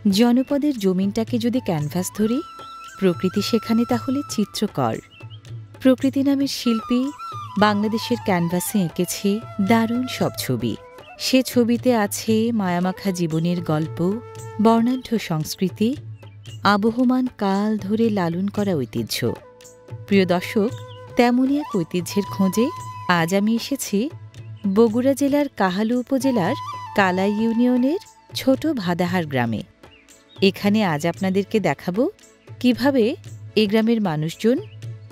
জনপদের জমিনটাকে যদি ক্যানভাস ধরি, প্রকৃতি সেখানে তাহলে চিত্রকর। প্রকৃতি নামের শিল্পী বাংলাদেশের ক্যানভাসে এঁকেছে দারুণ সব ছবি। সে ছবিতে আছে মায়ামাখা জীবনের গল্প, বর্ণাঢ্য সংস্কৃতি, আবহমান কাল ধরে লালন করা ঐতিহ্য। প্রিয় দর্শক, তেমনই এক ঐতিহ্যের খোঁজে আজ আমি এসেছি বগুড়া জেলার কাহালু উপজেলার কালাই ইউনিয়নের ছোট ভাদাহার গ্রামে। এখানে আজ আপনাদেরকে দেখাবো কিভাবে এ গ্রামের মানুষজন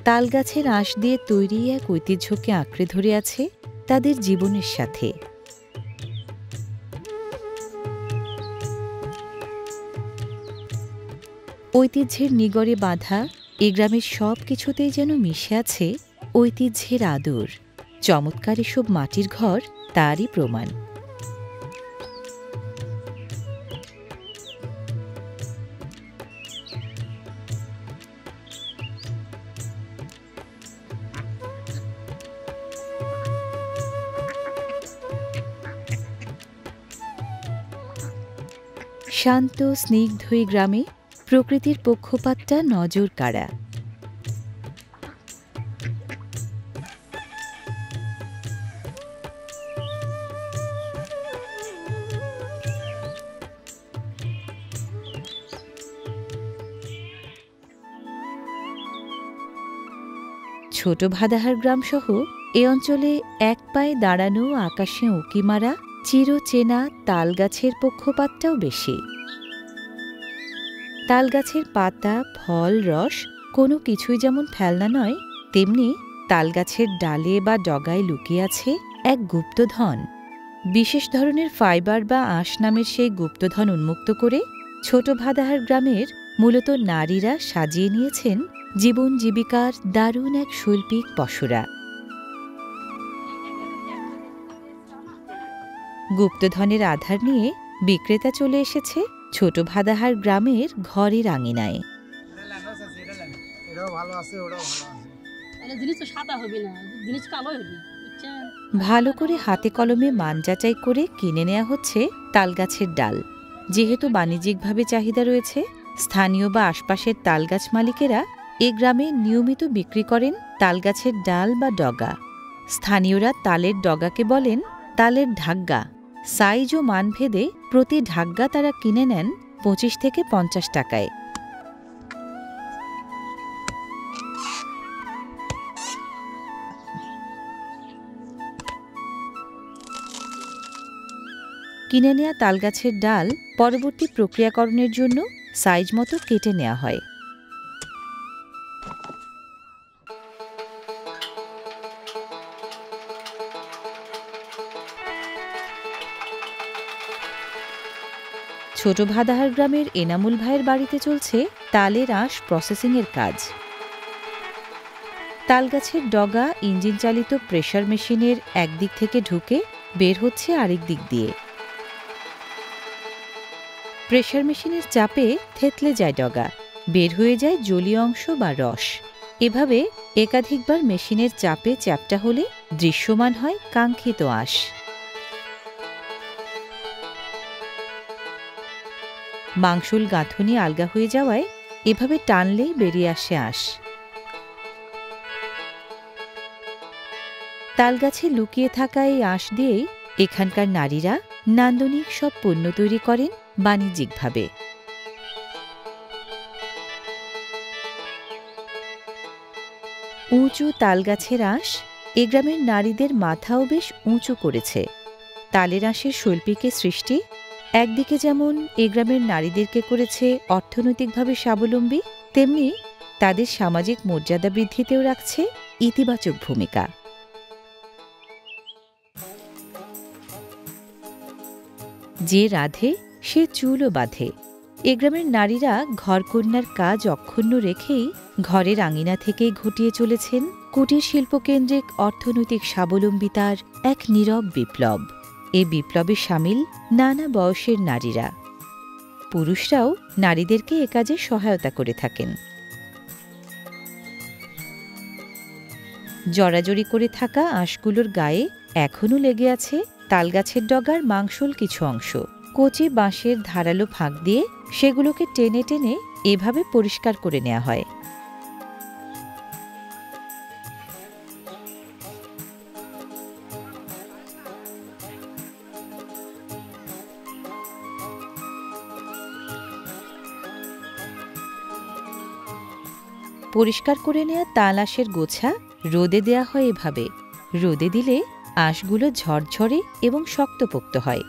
তালগাছের আঁশ দিয়ে তৈরি এক ঐতিহ্যকে আঁকড়ে ধরে আছে তাদের জীবনের সাথে। ঐতিহ্যের নিগড়ে বাঁধা এ গ্রামের সব কিছুতেই যেন মিশে আছে ঐতিহ্যের আদর। চমৎকার এসব মাটির ঘর তারই প্রমাণ। শান্ত স্নিগ্ধ এই গ্রামে প্রকৃতির পক্ষপাতটা নজর কাড়া। ছোট ভাদাহার গ্রামসহ এ অঞ্চলে এক পায়ে দাঁড়ানো আকাশে উঁকি মারা চিরচেনা তালগাছের পক্ষপাতটাও বেশি। তালগাছের পাতা, ফল, রস কোনো কিছুই যেমন ফেলনা নয়, তেমনি তালগাছের ডালে বা ডগায় লুকিয়ে আছে এক গুপ্তধন। বিশেষ ধরনের ফাইবার বা আঁশ নামের সেই গুপ্তধন উন্মুক্ত করে ছোট ভাদাহার গ্রামের মূলত নারীরা সাজিয়ে নিয়েছেন জীবন জীবিকার দারুণ এক শৈল্পিক পসরা। গুপ্তধনের আধার নিয়ে বিক্রেতা চলে এসেছে ছোট ভাদাহার গ্রামের ঘরের আঙিনায়। ভালো করে হাতে কলমে মান যাচাই করে কিনে নেওয়া হচ্ছে তালগাছের ডাল। যেহেতু বাণিজ্যিকভাবে চাহিদা রয়েছে, স্থানীয় বা আশপাশের তালগাছ মালিকেরা এ গ্রামে নিয়মিত বিক্রি করেন তালগাছের ডাল বা ডগা। স্থানীয়রা তালের ডগাকে বলেন তালের ঢাগ্গা। সাইজ ও মানভেদে প্রতি ঢাগ্গা তারা কিনে নেন ২৫ থেকে ৫০ টাকায়। কিনে নেয়া তালগাছের ডাল পরবর্তী প্রক্রিয়াকরণের জন্য সাইজ মতো কেটে নেওয়া হয়। ছোট ভাদাহার গ্রামের এনামুল ভাইয়ের বাড়িতে চলছে তালের আঁশ প্রসেসিংয়ের কাজ। তালগাছের ডগা ইঞ্জিন চালিত প্রেসার মেশিনের একদিক থেকে ঢুকে বের হচ্ছে আরেক দিক দিয়ে। প্রেসার মেশিনের চাপে থেতলে যায় ডগা, বের হয়ে যায় জলীয় অংশ বা রস। এভাবে একাধিকবার মেশিনের চাপে চ্যাপ্টা হলে দৃশ্যমান হয় কাঙ্ক্ষিত আঁশ। মাংসল গাঁথনি আলগা হয়ে যাওয়ায় এভাবে টানলেই বেরিয়ে আসে আঁশ। তালগাছে লুকিয়ে থাকা এই আঁশ দিয়েই এখানকার নারীরা নান্দনিক সব পণ্য তৈরি করেন বাণিজ্যিকভাবে। উঁচু তালগাছের আঁশ এ গ্রামের নারীদের মাথাও বেশ উঁচু করেছে। তালের আঁশের শৈল্পিকের সৃষ্টি একদিকে যেমন এ গ্রামের নারীদেরকে করেছে অর্থনৈতিকভাবে স্বাবলম্বী, তেমনি তাদের সামাজিক মর্যাদা বৃদ্ধিতেও রাখছে ইতিবাচক ভূমিকা। যে রাধে সে চুলও বাঁধে। এ গ্রামের নারীরা ঘরকন্যার কাজ অক্ষুণ্ণ রেখেই ঘরের আঙিনা থেকেই ঘটিয়ে চলেছেন কুটির শিল্পকেন্দ্রিক অর্থনৈতিক স্বাবলম্বিতার এক নীরব বিপ্লব। এ বিপ্লবে সামিল নানা বয়সের নারীরা। পুরুষরাও নারীদেরকে এ কাজে সহায়তা করে থাকেন। জড়াজড়ি করে থাকা আঁশগুলোর গায়ে এখনও লেগে আছে তালগাছের ডগার মাংসল কিছু অংশ। কচি বাঁশের ধারালো ফাঁক দিয়ে সেগুলোকে টেনে টেনে এভাবে পরিষ্কার করে নেওয়া হয়। পরিষ্কার করে নেওয়া তাল আঁশের গোছা রোদে দেয়া হয় এভাবে। রোদে দিলে আঁশগুলো ঝরঝরে এবং শক্তপোক্ত হয়।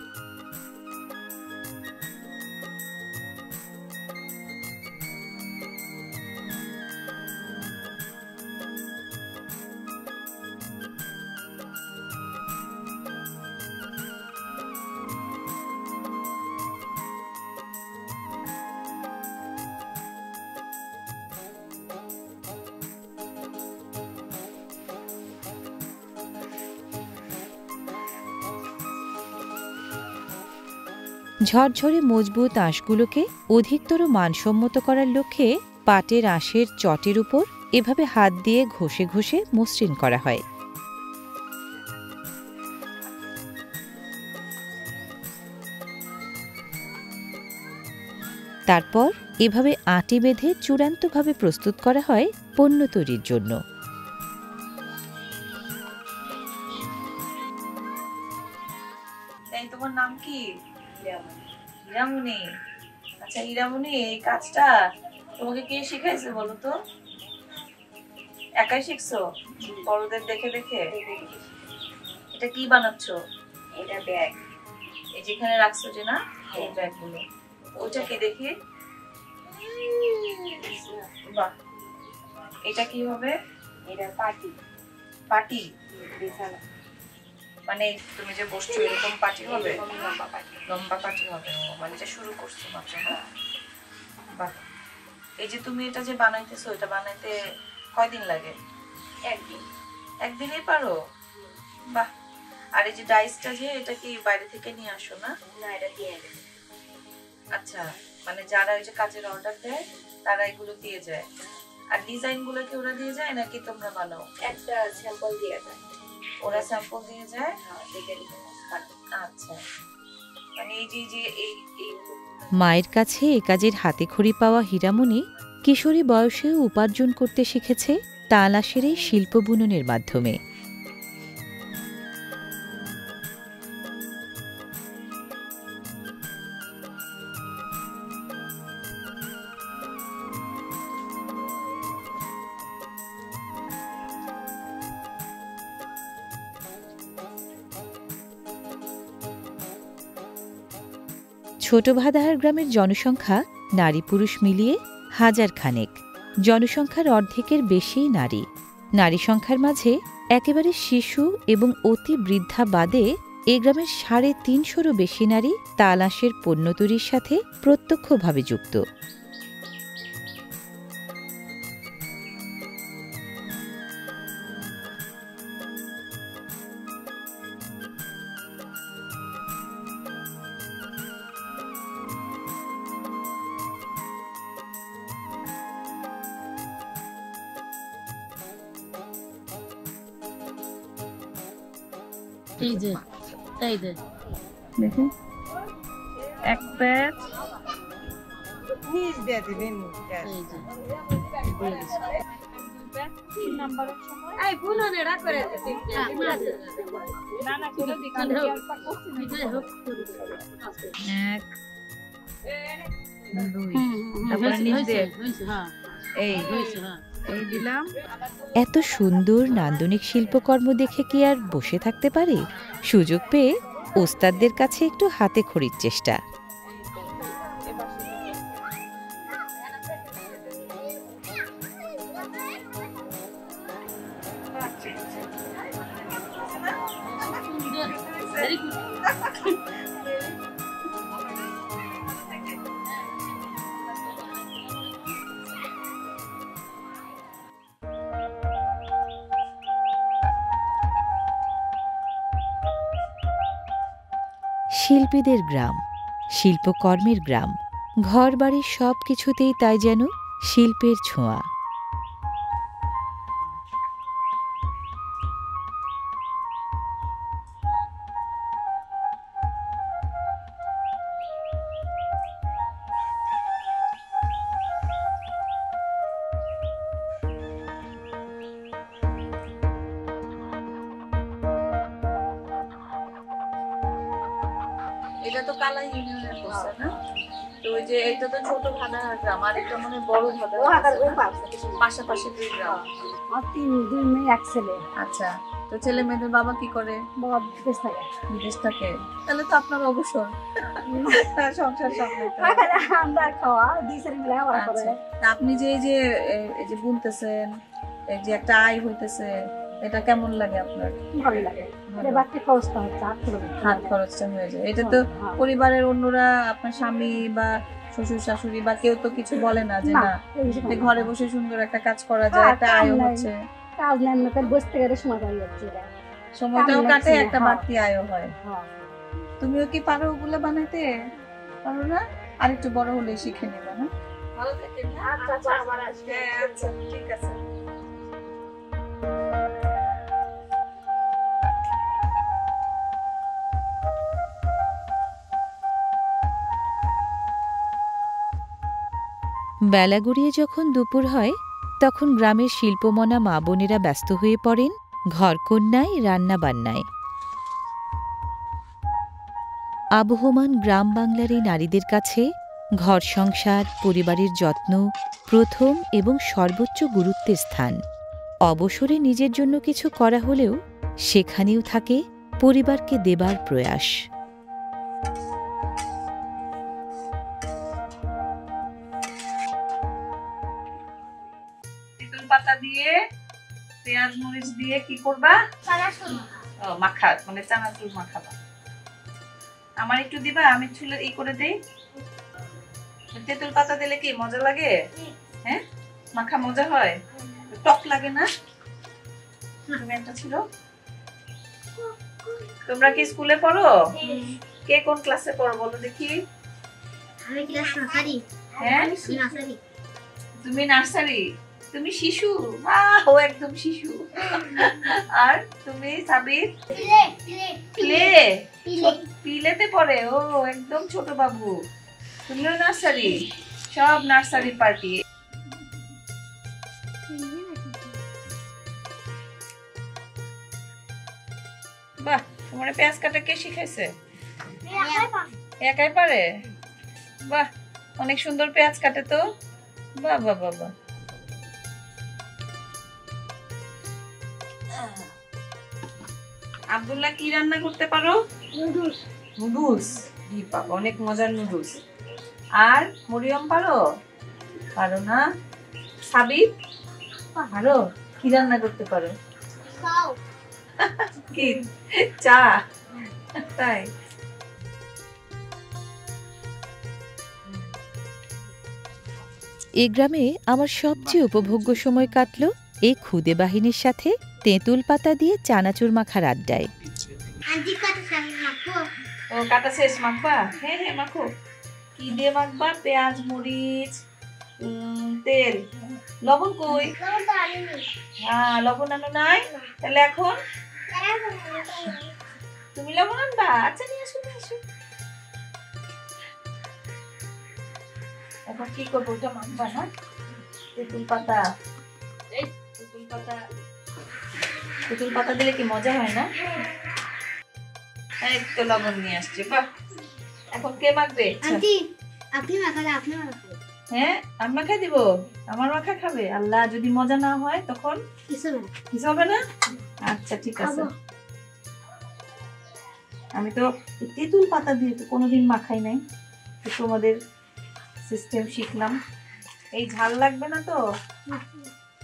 ঝরঝরে মজবুত আঁশগুলোকে অধিকতর মানসম্মত করার লক্ষ্যে পাটের আঁশের চটের উপর এভাবে হাত দিয়ে ঘষে ঘষে মসৃণ করা হয়। তারপর এভাবে আঁটি বেঁধে চূড়ান্তভাবে প্রস্তুত করা হয় পণ্য তৈরির জন্য। তোমার নাম কি? হীরামণি। আচ্ছা হীরামণি, এই কাজটা তোমাকে কে শিখাইছে বলো তো? একাই শিখছো? বড়দের দেখে দেখে? এটা কি বানাচ্ছো? এটা ব্যাগ। এই যেখানে রাখছো যে না, এই ব্যাগগুলো, ওইটা কি দেখি? বাহ, এটা কি হবে? এটা পাটি। পাটি? বিছানা। মানে তুমি যে বসছো এরকম পাটি হবে? লম্বা পাটি। লম্বা পাটি হবে। মানে এটা শুরু করছো মাত্র? হ্যাঁ। বাহ, এই যে তুমি এটা যে বানাইতেছো, এটা বানাইতে কয়দিন লাগে? একদিন। একদিনেই পারো? বাহ। আর এই যে ডাইসটা যে, এটা কি বাইরে থেকে নিয়ে আসো না? না, এটা দিয়ে দেবে। আচ্ছা, মানে যারা ওই যে কাজের অর্ডার দেয় তারা এগুলো দিয়ে যায়। আর ডিজাইন গুলো কি ওরা দিয়ে যায় নাকি তোমরা বানাও? একটা স্যাম্পল দিয়ে যায়। ওরা স্যাম্পল দিয়ে যায়? হ্যাঁ, আচ্ছা, মানে এই যে এই মায়ের কাছে এ কাজের হাতেখড়ি পাওয়া হীরামণি কিশোরী বয়সেও উপার্জন করতে শিখেছে তাল আঁশের এই শিল্প বুননের মাধ্যমে। ছোট ভাদাহার গ্রামের জনসংখ্যা নারী পুরুষ মিলিয়ে 1000 খানেক। জনসংখ্যার অর্ধেকের বেশিই নারী। নারী সংখ্যার মাঝে একেবারে শিশু এবং অতি বৃদ্ধা বাদে এ গ্রামের 350-রও বেশি নারী তাল আঁশের পণ্য তৈরির সাথে প্রত্যক্ষভাবে যুক্ত। এই যে দেখি এক প্যাচ এই যে এই বুননে রাখ করে না না করে দিখানে এক দুই, তারপরে নিচ দিয়ে এই এই দিলাম। এত সুন্দর নান্দনিক শিল্পকর্ম দেখে কি আর বসে থাকতে পারে? সুযোগ পেয়ে ওস্তাদদের কাছে একটু হাতে খড়ির চেষ্টা। শিল্পীদের গ্রাম, শিল্পকর্মের গ্রাম, ঘরবাড়ির সব কিছুতেই তাই যেন শিল্পের ছোঁয়া। এটা তো কালাই ইউনিয়নের পড়ছে না? তো ওই যে এটা তো ছোট ভাদাহার গ্রাম, আর এটা মনে হয় বড় ভাদাহার, পাশাপাশি দুই গ্রাম। দুই মেয়ে এক ছেলে। আচ্ছা, তো ছেলে মেয়েদের বাবা কি করে? বাবা বিদেশ থাকে। বিদেশ থাকে। তাহলে তো আপনার অবসর সংসার সামলাইতে। আমরা খাওয়া দুই ছেলে মিলে খাওয়া করে। আচ্ছা, তা আপনি যে এই যে বুনতেছেন, এই যে একটা আয় হইতেছে, এটা কেমন লাগে আপনার? ভালো লাগে। এটা বাড়তি খরচটা হচ্ছে হাত খরচটা হয়ে যায়। এটা তো পরিবারের অন্যরা, আপনার স্বামী বা শ্বশুর শাশুড়ি বা কেউ তো কিছু বলে না যে না ঘরে বসে সুন্দর একটা কাজ করা যায়, একটা আয় হচ্ছে, কাজ নাই না, বসতে গেলে সময় পাই যাচ্ছে, সময়টাও কাটে, একটা বাড়তি আয়ও হয়। তুমিও কি পারো ওগুলো বানাইতে? পারো না? আর একটু বড় হলে শিখে নেবে না? ভালো থাকেন। আচ্ছা, আবার আসবে। আচ্ছা, ঠিক আছে। বেলা গড়িয়ে যখন দুপুর হয় তখন গ্রামের শিল্পমনা মা বোনেরা ব্যস্ত হয়ে পড়েন ঘরকন্যায়, রান্নাবান্নায়। আবহমান গ্রাম বাংলার এই নারীদের কাছে ঘর সংসার, পরিবারের যত্ন প্রথম এবং সর্বোচ্চ গুরুত্বের স্থান। অবসরে নিজের জন্য কিছু করা হলেও সেখানেও থাকে পরিবারকে দেবার প্রয়াস। তেঁতুল পাতা দিয়ে, পেঁয়াজ মরিচ দিয়ে কি করবা? মাখা, মানে চানাচুর মাখাবা। আমার একটু দিবা, আমি ছুলে করে দেই। তেঁতুল পাতা দিলে কি মজা লাগে? হ্যাঁ, মাখা মজা হয়? টক লাগে না? তুমি একটা ছিল। তোমরা কি স্কুলে পড়ো? কে কোন ক্লাসে পড়ো বলো দেখি? আমি ক্লাস নার্সারি। হ্যাঁ, নার্সারি। তুমি নার্সারি, তুমি শিশু। ও একদম শিশু। আর তুমি সাবির? প্লে। প্লেতে পড়ে। ও একদম ছোট বাবু। তুমিও নার্সারি? সব নার্সারি পার্টি। বাহ, তোমার পেঁয়াজ কাটা কে শিখাইছে? একাই পারে? বাহ, অনেক সুন্দর পেঁয়াজ কাটে তো। বাহ বাহ বাহ বাহ। আব্দুল্লাহ কি রান্না করতে পারো? নুডলস। নুডলস, কি বাবা, অনেক মজার নুডলস। আর মরিয়ম পারো? পারো না? সাবিত পারো? কি রান্না করতে পারো? কি চা? তাই? এ গ্রামে আমার সবচেয়ে উপভোগ্য সময় কাটল এই খুদে বাহিনীর সাথে তেঁতুল পাতা দিয়ে চানাচুর মাখার আড্ডায়। ও কাটা শেষ, মাখবা? হ্যাঁ হ্যাঁ মাখো। কি দিয়ে মাখবা? পেঁয়াজ মরিচ তেল। লবণ কই? হ্যাঁ, লবণ আনো নাই? তাহলে এখন তুমি লবণ আনবা? আচ্ছা, নিয়ে আসো নিয়ে আসো। এখন কি করবো? ওটা মাখবা না? তেঁতুল পাতা, তেঁতুল পাতা, তেঁতুল পাতা দিলে কি মজা হয় না? এই তো লবণ নিয়ে আসছে। বাহ, এখন কে মাখবে? আপনি মাখালে আপনি মাখাবে। হ্যাঁ, আমি মাখা দিব? আমার মাখা খাবে? আল্লাহ, যদি মজা না হয় তখন কিছু হবে না? আচ্ছা, ঠিক আছে। আমি তো তেঁতুল পাতা দিয়ে তো কোনোদিন মাখাই নাই, তোমাদের সিস্টেম শিখলাম। এই ঝাল লাগবে না তো?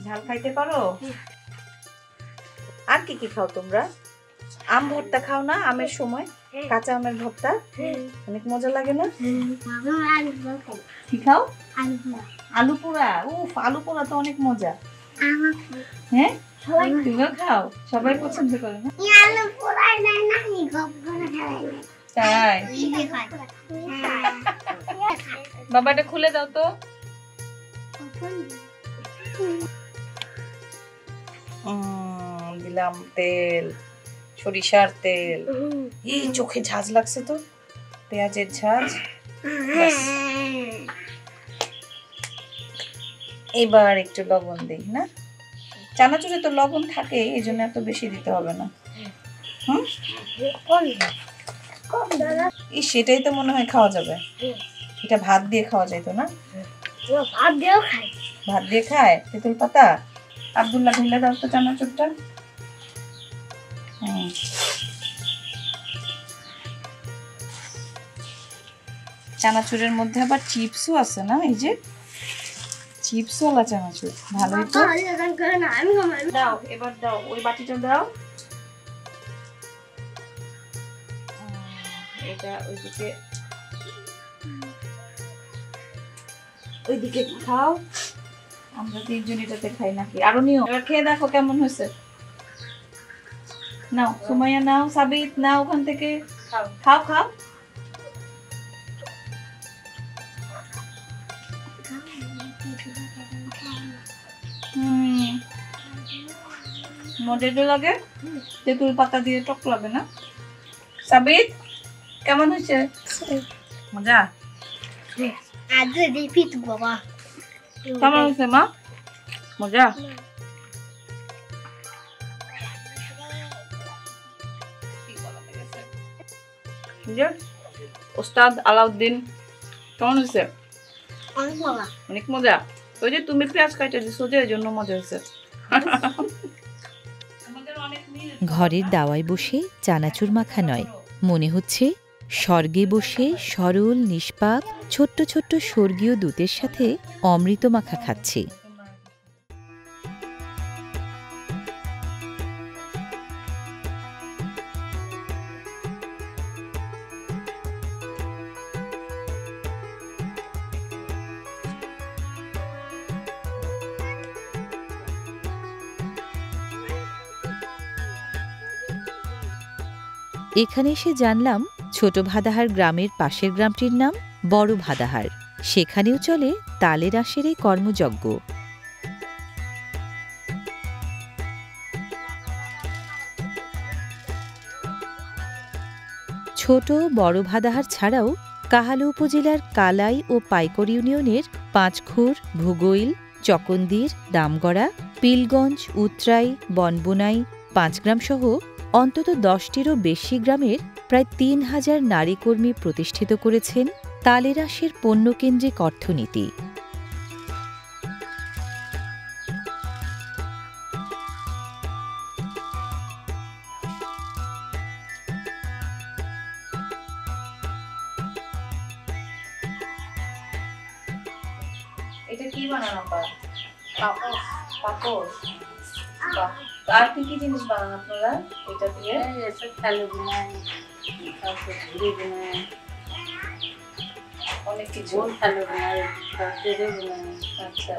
ঝাল খাইতে পারো? আর কি কি খাও তোমরা? আম ভর্তা খাও না? আমের সময় কাঁচা আমের ভর্তা অনেক মজা লাগে না? কি খাও? আলু পোড়া। উফ, আলু পোড়া তো অনেক মজা। হ্যাঁ, তুমিও খাও? সবাই পছন্দ করে না? তাই? বাবা, এটা খুলে দাও তো। দিলাম তেল, সরিষার তেল। এই চোখে ঝাঁজ লাগছে তো, পেঁয়াজের ঝাঁজ। এবার একটু লবণ দিই না? চানাচুরে তো লবণ থাকে, এই জন্য এত বেশি দিতে হবে না। সেটাই তো মনে হয় খাওয়া যাবে। এটা ভাত দিয়ে খাওয়া যায় তো না? ভাত দিয়েও খাই। ভাত দিয়ে খায় তেঁতুল পাতা। আব্দুল্লাহ ঢেলে দাও তো চানাচুরটা। চানাচুরের মধ্যে আবার চিপসও আছে না? এই যে চিপসওয়ালা চানাচুর, ভালোই তো। দাও এবার দাও, ওই বাটিটা দাও। এটা ওইদিকে খাও, আমরা তিনজন এটাতে খাই নাকি? আরো নিও, এবার খেয়ে দেখো কেমন হয়েছে। নাও সুমাইয়া, নাও সাবিত, নাও ওখান থেকে খাও খাও। মজাটা লাগে, তেঁতুল পাতা দিয়ে টক লাগে না? সাবিত কেমন হয়েছে? মজা? বাবা কেমন হয়েছে মা? মজা? ওস্তাদ আলাউদ্দিন কেমন হয়েছে? অনেক মজা। ওই যে তুমি পেঁয়াজ কাটে দিছো যে, এই জন্য মজা হয়েছে। ঘরের দাওয়ায় বসে চানাচুর মাখা নয়, মনে হচ্ছে স্বর্গে বসে সরল নিষ্পাপ ছোট্ট ছোট্ট স্বর্গীয় দূতের সাথে অমৃত মাখা খাচ্ছি। এখানে এসে জানলাম ছোট ভাদাহার গ্রামের পাশের গ্রামটির নাম বড় ভাদাহার। সেখানেও চলে তালের আঁশের এই কর্মযজ্ঞ। ছোট বড় ভাদাহার ছাড়াও কাহালু উপজেলার কালাই ও পাইকর ইউনিয়নের পাঁচখুর, ভূগৈল, চকন্দির, দামগড়া, পিলগঞ্জ, উত্রাই, বনবোনাই, পাঁচগ্রাম সহ অন্তত 10টিরও বেশি গ্রামের প্রায় 3000 নারী কর্মী প্রতিষ্ঠিত করেছেন তালের আঁশের পণ্যকেন্দ্রিক অর্থনীতি। এটা কি বানানো আপনারা? পাপোশ। বাহ। আর কি কি জিনিস বানান আপনারা এটা দিয়ে? অনেক কিছু। আচ্ছা,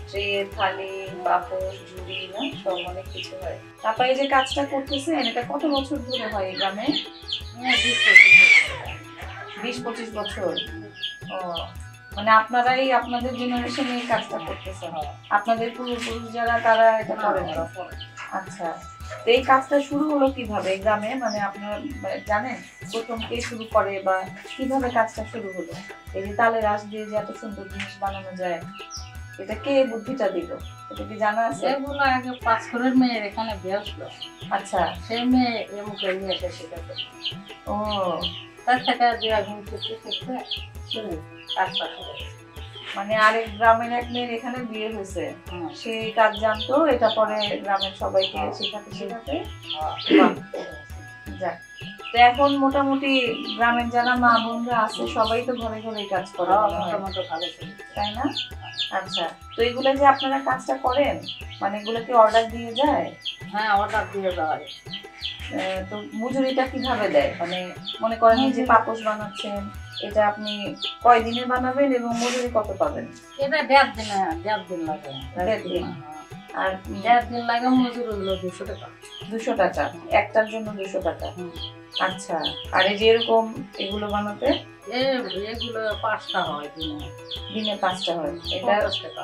ট্রে, থালি, পাপোশ, ঝুড়ি, না সব অনেক কিছু হয়। তারপরে এই যে কাজটা করতেছেন, এটা কত বছর ধরে হয় এই গ্রামে? 20-25 বছর। ও, মানে আপনারাই আপনাদের জেনারেশনে এই কাজটা করতেছেন, আপনাদের পূর্বপুরুষ যারা তারা এটা করেন। আচ্ছা, তো এই কাজটা শুরু হলো কিভাবে গ্রামে? মানে আপনারা জানেন প্রথম কে শুরু করে বা কিভাবে কাজটা শুরু হলো? এই যে তালের আঁশ দিয়ে যে এত সুন্দর জিনিস বানানো যায়, এটা কে বুদ্ধিটা দিল? এটা কি জানা আছে? এগুলো আগে পাঁচখরের মেয়ের এখানে বিয়ে হলো। আচ্ছা, সেই মেয়ে এমুকে নিয়ে এসে শিখাতে। ও, তার থেকে দিয়ে এখন কিছু শিখতে শুনি কাজ পাশে। মানে আরেক গ্রামের এক মেয়ের এখানে বিয়ে হয়েছে, সেই কাজ জানতো, এটা পরে গ্রামের সবাইকে শেখাতে শেখাতে। যাক, তো এখন মোটামুটি গ্রামের যারা মা বোনরা আছে সবাই তো ঘরে ঘরে কাজ করে, তাই না? আচ্ছা, তো এগুলো যে আপনারা কাজটা করেন, মানে এগুলো কি অর্ডার দিয়ে যায়? হ্যাঁ, অর্ডার দিয়ে দেওয়া হয়। তো মজুরিটা কিভাবে দেয়? মানে মনে করেন এই যে পাপোশ বানাচ্ছেন, এটা আপনি কয়দিনে বানাবেন এবং মজুরি কত পাবেন? এটা 1.5 দিন লাগে। 1.5 দিন। আর 1.5 দিন লাগে, মজুরি হলো 200 টাকা। 200 টাকা একটার জন্য? 200 টাকা। আচ্ছা, আর এই যে এরকম এগুলো বানাতে? এগুলো 5টা হয় দিনে 5টা হয়। এটা 50 টাকা,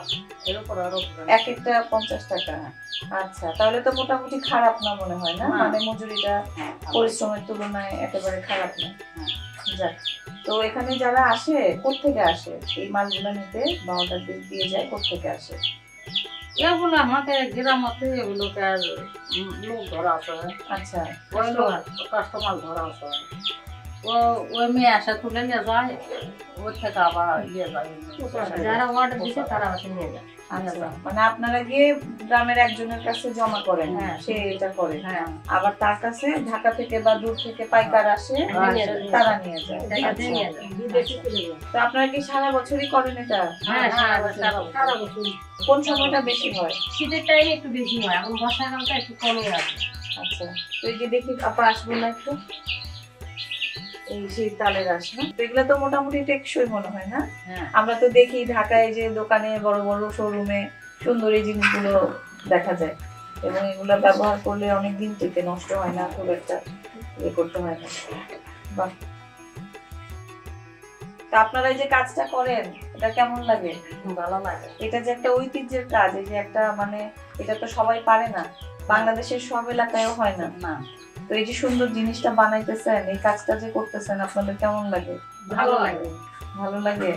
এর উপর আরো এক একটা 50 টাকা। আচ্ছা, তাহলে তো মোটামুটি খারাপ না মনে হয় না? মানে মজুরিটা পরিশ্রমের তুলনায় একেবারে খারাপ না। যাক, তো এখানে যারা আসে কোত্থেকে আসে এই মালগুলো নিতে বা অর্ডার দিয়ে যায়, কোত্থেকে আসে? এগুলো আমাদের গ্রামতে এগুলোকে আর লোক ধরা আছে। আচ্ছা, ওই কাস্টমার ধরা আছে, ওই মেয়ে আসা তুলে নিয়ে যায়, ওর থেকে আবার নিয়ে যায়। যারা অর্ডার দিচ্ছে তারা আসে নিয়ে যায়। আচ্ছা, মানে আপনারা গিয়ে গ্রামের একজনের কাছে জমা করেন, হ্যাঁ। সে এটা করে, হ্যাঁ, আবার তার কাছে ঢাকা থেকে বা দূর থেকে পাইকার আসে, তারা নিয়ে যায়। টাকা আচ্ছা। দিয়ে নিয়ে যায়। বিদেশে চলে যায়। তো আপনারা কি সারা বছরই করেন এটা? হ্যাঁ, সারা বছর। সারা বছর কোন সময়টা বেশি হয়? শীতের টাইমে একটু বেশি হয়, এখন বর্ষাকালটা একটু কমে আছে। আচ্ছা, তো এই যে দেখি আপা আসবো না একটু, এই সেই তালের আস না, তো এগুলো তো মোটামুটি টেকসই মনে হয় না? হ্যাঁ, আমরা তো দেখি ঢাকায় যে দোকানে বড় বড় শোরুমে সুন্দর এই জিনিসগুলো দেখা যায়, এবং এগুলো ব্যবহার করলে অনেক দিন থেকে নষ্ট হয় না, খুব একটা ইয়ে করতে হয় না। বাহ, তা আপনারা এই যে কাজটা করেন এটা কেমন লাগে? ভালো লাগে। এটা যে একটা ঐতিহ্যের কাজ, এই যে একটা মানে এটা তো সবাই পারে না, বাংলাদেশের সব এলাকায়ও হয় না। না, তো এই যে সুন্দর জিনিসটা বানাইতেছেন, এই কাজটা যে করতেছেন, আপনাদের কেমন লাগে? ভালো লাগে। ভালো লাগে।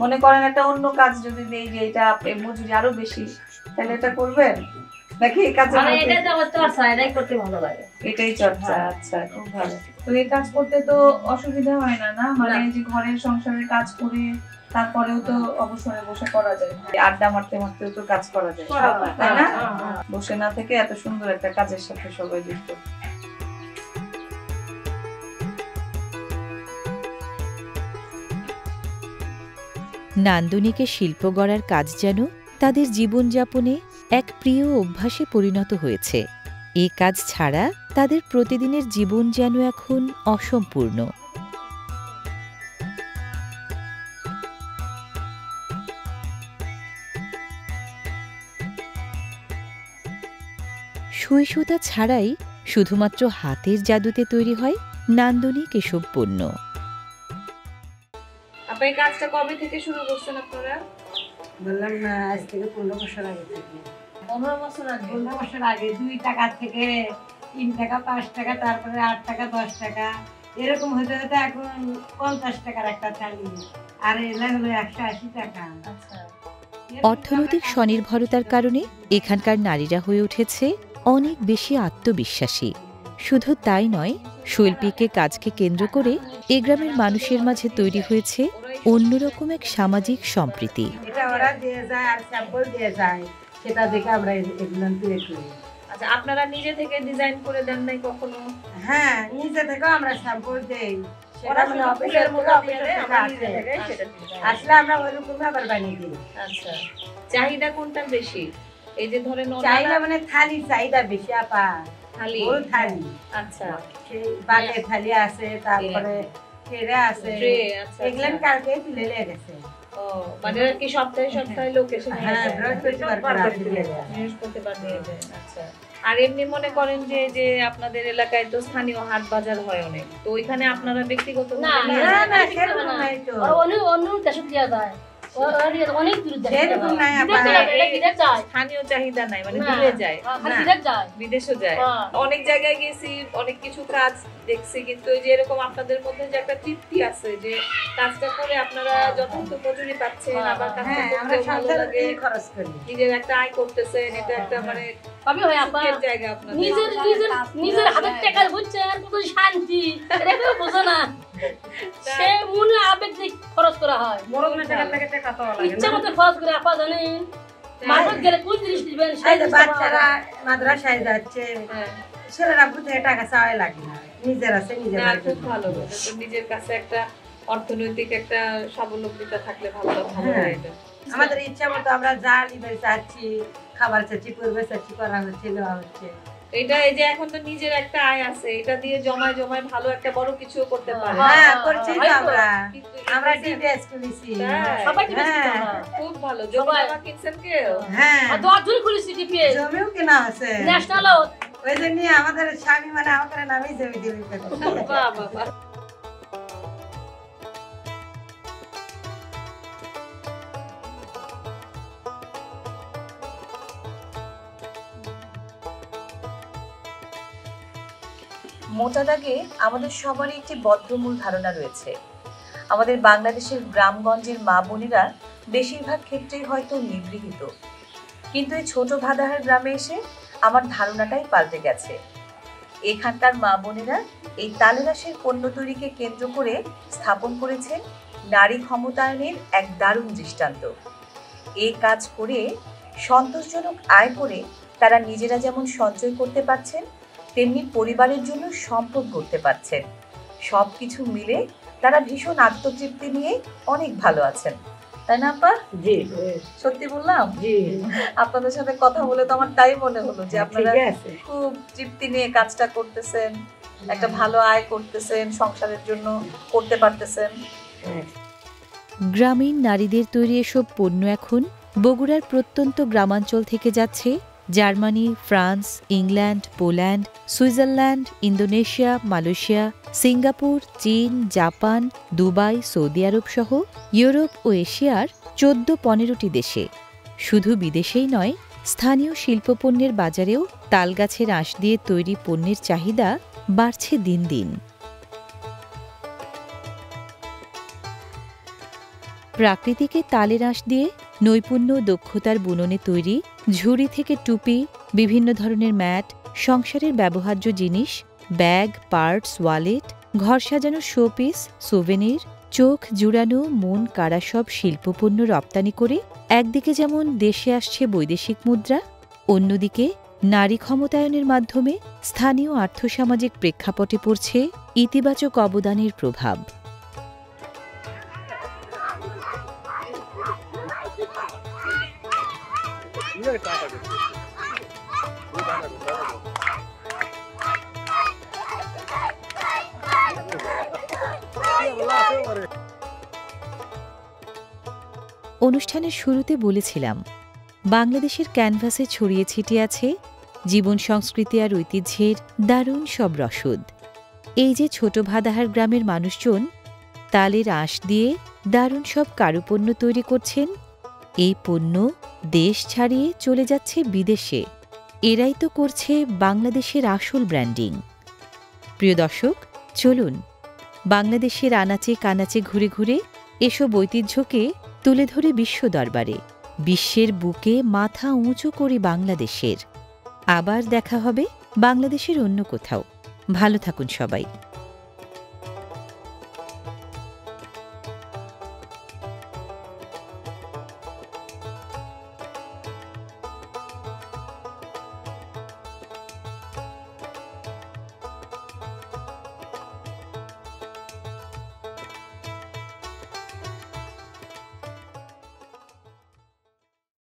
মনে করেন একটা অন্য কাজ যদি দেই যে এটা মজুরি আরো বেশি, তাহলে এটা করবেন নাকি এই কাজের মানে মধ্যে? এটাই তো আমার চর্চা, এটাই করতে ভালো লাগে। এটাই চর্চা। আচ্ছা, খুব ভালো। তো এই কাজ করতে তো অসুবিধা হয় না, না? মানে না। যে ঘরের সংসারের কাজ করে তারপরেও তো অবসরে বসে করা যায়, আড্ডা মারতে মারতেও তো কাজ করা যায়, তাই না? বসে না থেকে এত সুন্দর একটা কাজের সাথে সবাই যুক্ত। নান্দনিকের শিল্প গড়ার কাজ যেন তাদের জীবনযাপনে এক প্রিয় অভ্যাসে পরিণত হয়েছে। এ কাজ ছাড়া তাদের প্রতিদিনের জীবন যেন এখন অসম্পূর্ণ। সুই সুতা ছাড়াই শুধুমাত্র হাতের জাদুতে তৈরি হয় নান্দনিক এসব পণ্য। আপনি এই কাজটা কবে থেকে শুরু করছেন আপনারা? বললাম না, আজ থেকে 15 বছর আগে থেকে। 15 বছর আগে। 15 বছর আগে 2 টাকা থেকে 3 টাকা, 5 টাকা, তারপরে 8 টাকা, 10 টাকা, এরকম হতে হতে এখন 50 টাকার একটা চালি, আর এলা হলো 180 টাকা। আচ্ছা, অর্থনৈতিক স্বনির্ভরতার কারণে এখানকার নারীরা হয়ে উঠেছে অনেক বেশি আত্মবিশ্বাসী। শুধু তাই নয়, শৈল্পিকে কাজকে কেন্দ্র করে এ গ্রামের মানুষের মাঝে তৈরি হয়েছে অন্যরকম এক সামাজিক সম্প্রীতি। এটা ওরা দিয়ে যায় আর স্যাম্পল দিয়ে যায়, সেটা দেখে আমরা এগুলো তৈরি করি। আচ্ছা, আপনারা নিজে থেকে ডিজাইন করে দেন নাই কখনো? হ্যাঁ, নিজে থেকেও আমরা স্যাম্পল দেই, ওরা সেটা মানে শুধু অফিসের ফুলের মতো দিয়ে অফিসের দেয়, থেকে আমরা আসে। নিজে থেকেই সেটা design আসলে আমরা ওইরকম আবার বানিয়ে দিই। আচ্ছা, চাহিদা কোনটা বেশি? এই যে ধরেন চাহিদা মানে থালি চাহিদা বেশি আপা, থালি। গোল থালি, আচ্ছা, সেই বাটের থালি আছে, তারপরে ট্রে আছে, ট্রে। আচ্ছা, এগুলো আচ্ছা। কালকে তুলে নিয়ে গেছে। ও, মানে আর কি সপ্তাহে সপ্তাহে লোক এসে নিয়ে হ্যাঁ, যায়? বৃহস্পতিবার করে আর তুলে দেয়। বৃহস্পতিবার নিয়ে যায়। আচ্ছা, আর এমনি মনে করেন যে যে আপনাদের এলাকায় তো স্থানীয় হাট বাজার হয় অনেক, তো ওইখানে আপনারা ব্যক্তিগত না, না না, সেরকম নাই তো, অন্য দেশে দেওয়া যায়, অনেক দূর সেরকম নাই আপা। স্থানীয় চাহিদা নাই, মানে না। দূরে যায়, যায়। বিদেশে যায়। হ্যাঁ। অনেক জায়গায় গেছি, অনেক কিছু কাজ দেখছি, কিন্তু ওই যে এরকম আপনাদের মধ্যে যে একটা তৃপ্তি আছে যে কাজটা করে আপনারা যথেষ্ট মজুরি পাচ্ছেন, আবার কাজটা হ্যাঁ, আমরা করতেও ভালো সংসারে লাগে, খরচ করি। নিজের একটা আয় করতেছেন, এটা একটা মানে কবে হয় আপা? সুখের জায়গা আপনাদের। নিজের হাতের টাকা বুঝছে আর কত শান্তি, এটা কেউ বোঝে না। সে মনে আবেগ দিয়ে খরচ করা হয়, ইচ্ছা মতো খরচ করে আপা জানেন। মার্কেট গেলে কোন জিনিস দিবেন এই যে বাচ্চারা মাদ্রাসায় যাচ্ছে, হ্যাঁ। ছেলেরা বুঝে টাকা চাওয়াই লাগে না, নিজের আছে নিজের না, বাড়িতে। খুব ভালো, এটা তো নিজের কাছে একটা অর্থনৈতিক একটা স্বাবলম্বিতা থাকলে ভালো ভালো হ্যাঁ। হয় এটা। আমাদের ইচ্ছা মতো আমরা যা নিবে চাচ্ছি, খাবার চাচ্ছি, পরিবেশ চাচ্ছি, করা হচ্ছে, দেওয়া হচ্ছে। এটা এই যে এখন তো নিজের একটা আয় আছে, এটা দিয়ে জমায় জমায় ভালো একটা বড় কিছু করতে পারে। হ্যাঁ, করছি তো আমরা। কিন্তু আমরা ডিপিএস খুলেছি। তাই? সবাই টিপে হ্যাঁ। খুব ভালো। জমি জমা কিনছেন কেউ? হ্যাঁ, আর 10 জন খুলেছি টিপে জমিও কেনা আছে। ন্যাশনাল। ওই জন্য আমাদের স্বামী মানে আমাদের নামেই জমি দিয়ে দিতে হবে। বাহ, বাহ, বাহ। মোটা দাগে আমাদের সবারই একটি বদ্ধমূল ধারণা রয়েছে। আমাদের বাংলাদেশের গ্রামগঞ্জের মা বোনেরা বেশিরভাগ ক্ষেত্রেই হয়তো নিগৃহীত, কিন্তু এই ছোট ভাদাহার গ্রামে এসে আমার ধারণাটাই পাল্টে গেছে। এখানকার মা বোনেরা এই তালের আঁশের পণ্য তৈরিকে কেন্দ্র করে স্থাপন করেছেন নারী ক্ষমতায়নের এক দারুণ দৃষ্টান্ত। এই কাজ করে সন্তোষজনক আয় করে তারা নিজেরা যেমন সঞ্চয় করতে পারছেন, তেমনি পরিবারের জন্য সম্পদ করতে পারছেন। সবকিছু মিলে তারা ভীষণ আত্মতৃপ্তি নিয়ে অনেক ভালো আছেন, তাই না আপা? জি সত্যি বললাম? জি, আপনাদের সাথে কথা বলে তো আমার তাই মনে হলো যে আপনারা ঠিক আছে। খুব তৃপ্তি নিয়ে কাজটা করতেছেন, একটা ভালো আয় করতেছেন, সংসারের জন্য করতে পারতেছেন। গ্রামীণ নারীদের তৈরি এসব পণ্য এখন বগুড়ার প্রত্যন্ত গ্রামাঞ্চল থেকে যাচ্ছে Germany, France, England, Poland, Switzerland, Indonesia, Malaysia, Singapore, চীন, জাপান, দুবাই, সৌদি আরব সহ ইউরোপ ও এশিয়ার 14-15টি দেশে। শুধু বিদেশেই নয়, স্থানীয় শিল্পপণ্যের বাজারেও তালগাছের আঁশ দিয়ে তৈরি পণ্যের চাহিদা বাড়ছে দিন দিন। প্রাকৃতিকে তালের আঁশ দিয়ে নৈপুণ্য ও দক্ষতার বুননে তৈরি ঝুড়ি থেকে টুপি, বিভিন্ন ধরনের ম্যাট, সংসারের ব্যবহার্য জিনিস, ব্যাগ, পার্টস, ওয়ালেট, ঘর সাজানো শোপিস, সুভেনির, চোখ জুড়ানো মন কাড়া সব শিল্পপণ্য রপ্তানি করে একদিকে যেমন দেশে আসছে বৈদেশিক মুদ্রা, অন্যদিকে নারী ক্ষমতায়নের মাধ্যমে স্থানীয় আর্থসামাজিক প্রেক্ষাপটে পড়ছে ইতিবাচক অবদানের প্রভাব। অনুষ্ঠানের শুরুতে বলেছিলাম, বাংলাদেশের ক্যানভাসে ছড়িয়ে ছিটিয়ে আছে জীবন সংস্কৃতি আর ঐতিহ্যের দারুণ সব রসদ। এই যে ছোট ভাদাহার গ্রামের মানুষজন তালের আঁশ দিয়ে দারুণ সব কারুপণ্য তৈরি করছেন, এই পণ্য দেশ ছাড়িয়ে চলে যাচ্ছে বিদেশে। এরাই তো করছে বাংলাদেশের আসল ব্র্যান্ডিং। প্রিয় দর্শক, চলুন বাংলাদেশের আনাচে কানাচে ঘুরে ঘুরে এসব ঐতিহ্যকে তুলে ধরে বিশ্ব দরবারে, বিশ্বের বুকে মাথা উঁচু করে বাংলাদেশের। আবার দেখা হবে বাংলাদেশের অন্য কোথাও। ভালো থাকুন সবাই।